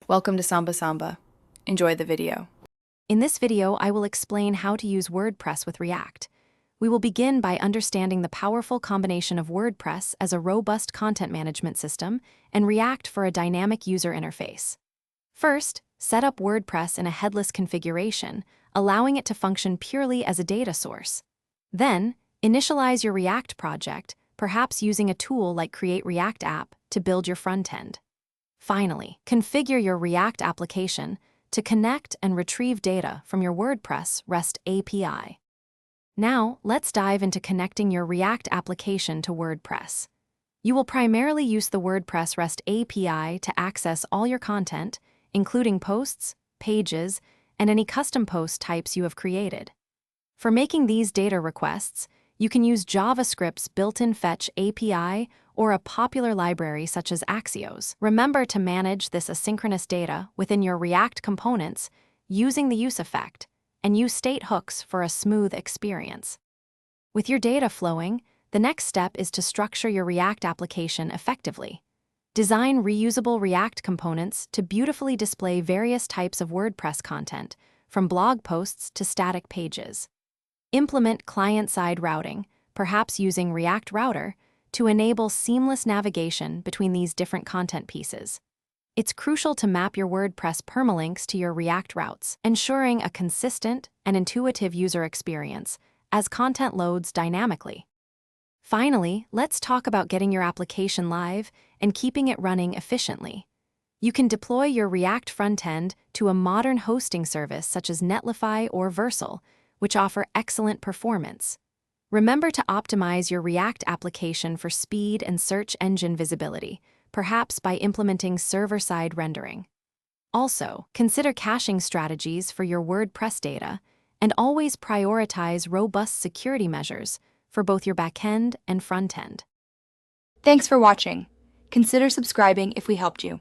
Welcome to Samba Samba. Enjoy the video. In this video, I will explain how to use WordPress with React. We will begin by understanding the powerful combination of WordPress as a robust content management system and React for a dynamic user interface. First, set up WordPress in a headless configuration, allowing it to function purely as a data source. Then, initialize your React project, perhaps using a tool like Create React App to build your front end. Finally, configure your React application to connect and retrieve data from your WordPress REST API. Now, let's dive into connecting your React application to WordPress. You will primarily use the WordPress REST API to access all your content, including posts, pages, and any custom post types you have created. For making these data requests, you can use JavaScript's built-in fetch API or a popular library such as Axios. Remember to manage this asynchronous data within your React components using the use effect, and use state hooks for a smooth experience. With your data flowing, the next step is to structure your React application effectively. Design reusable React components to beautifully display various types of WordPress content, from blog posts to static pages. Implement client-side routing, perhaps using React Router, to enable seamless navigation between these different content pieces. It's crucial to map your WordPress permalinks to your React routes, ensuring a consistent and intuitive user experience as content loads dynamically. Finally, let's talk about getting your application live and keeping it running efficiently. You can deploy your React frontend to a modern hosting service such as Netlify or Vercel, which offer excellent performance. Remember to optimize your React application for speed and search engine visibility, perhaps by implementing server-side rendering. Also, consider caching strategies for your WordPress data, and always prioritize robust security measures for both your backend and frontend. Thanks for watching. Consider subscribing if we helped you.